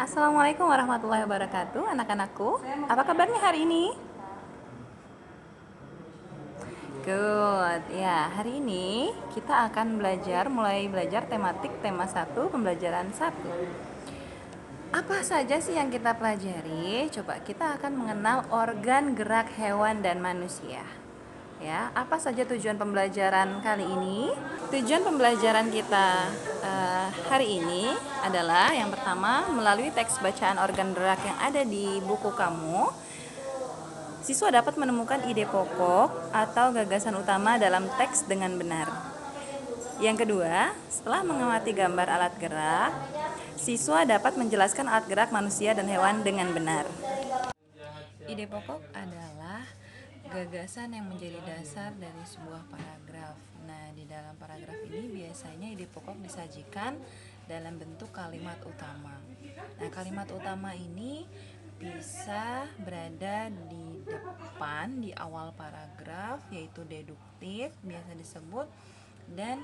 Assalamualaikum warahmatullahi wabarakatuh, anak-anakku. Apa kabarnya hari ini? Good. Ya, hari ini kita akan mulai belajar tematik tema 1, pembelajaran 1. Apa saja sih yang kita pelajari? Coba kita akan mengenal organ gerak hewan dan manusia. Ya, apa saja tujuan pembelajaran kali ini? Tujuan pembelajaran kita hari ini adalah yang pertama, melalui teks bacaan organ gerak yang ada di buku kamu, siswa dapat menemukan ide pokok atau gagasan utama dalam teks dengan benar. Yang kedua, setelah mengamati gambar alat gerak, siswa dapat menjelaskan alat gerak manusia dan hewan dengan benar. Ide pokok adalah gagasan yang menjadi dasar dari sebuah paragraf. Nah, di dalam paragraf ini biasanya ide pokok disajikan dalam bentuk kalimat utama. Nah, kalimat utama ini bisa berada di depan, di awal paragraf, yaitu deduktif, biasa disebut, dan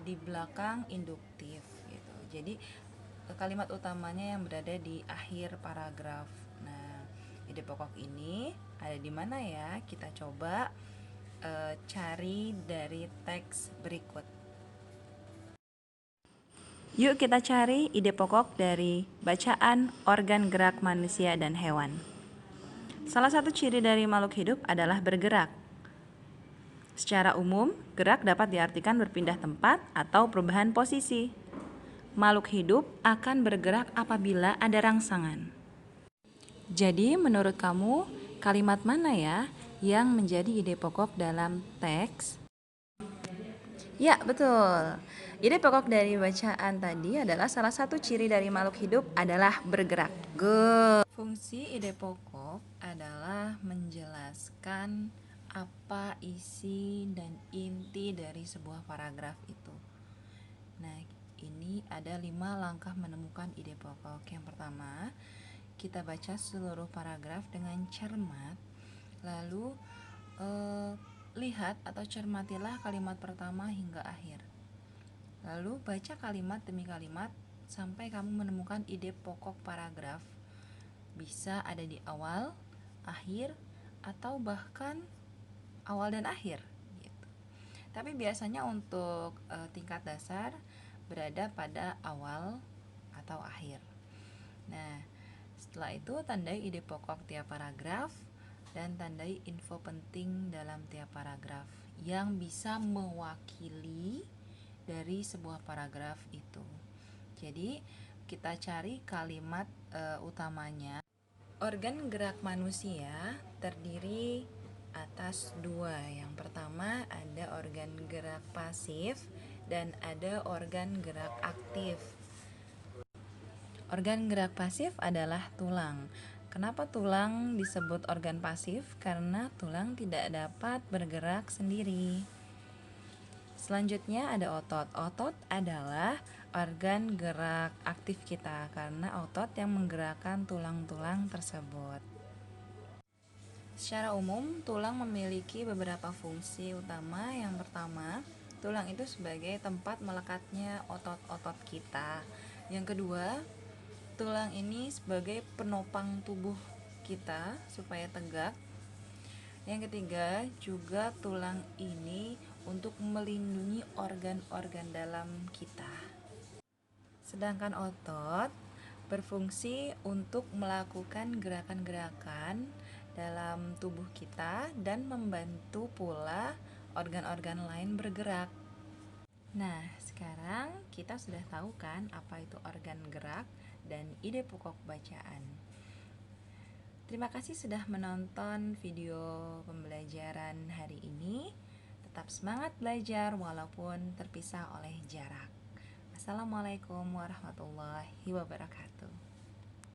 di belakang induktif gitu. Jadi kalimat utamanya yang berada di akhir paragraf. Nah, ide pokok ini ada di mana ya? Kita coba cari dari teks berikut. Yuk kita cari ide pokok dari bacaan organ gerak manusia dan hewan. Salah satu ciri dari makhluk hidup adalah bergerak. Secara umum, gerak dapat diartikan berpindah tempat atau perubahan posisi. Makhluk hidup akan bergerak apabila ada rangsangan. Jadi, menurut kamu, kalimat mana ya yang menjadi ide pokok dalam teks? Ya, betul. Ide pokok dari bacaan tadi adalah salah satu ciri dari makhluk hidup adalah bergerak. Good. Fungsi ide pokok adalah menjelaskan apa isi dan inti dari sebuah paragraf itu. Nah, ini ada 5 langkah menemukan ide pokok. Yang pertama, kita baca seluruh paragraf dengan cermat, lalu lihat atau cermatilah kalimat pertama hingga akhir. Lalu baca kalimat demi kalimat sampai kamu menemukan ide pokok paragraf. Bisa ada di awal, akhir, atau bahkan awal dan akhir gitu. Tapi biasanya untuk tingkat dasar berada pada awal atau akhir. Nah, setelah itu tandai ide pokok tiap paragraf dan tandai info penting dalam tiap paragraf yang bisa mewakili dari sebuah paragraf itu. Jadi, kita cari kalimat utamanya. Organ gerak manusia terdiri atas 2. Yang pertama ada organ gerak pasif dan ada organ gerak aktif. Organ gerak pasif adalah tulang. Kenapa tulang disebut organ pasif? Karena tulang tidak dapat bergerak sendiri. Selanjutnya ada otot. Otot adalah organ gerak aktif kita karena otot yang menggerakkan tulang-tulang tersebut. Secara umum, tulang memiliki beberapa fungsi utama. Yang pertama, tulang itu sebagai tempat melekatnya otot-otot kita. Yang kedua, tulang ini sebagai penopang tubuh kita supaya tegak. Yang ketiga, juga tulang ini untuk melindungi organ-organ dalam kita. Sedangkan otot berfungsi untuk melakukan gerakan-gerakan dalam tubuh kita dan membantu pula organ-organ lain bergerak. Nah, sekarang kita sudah tahu kan apa itu organ gerak dan ide pokok bacaan. Terima kasih sudah menonton video pembelajaran hari ini. Tetap semangat belajar walaupun terpisah oleh jarak. Assalamualaikum warahmatullahi wabarakatuh.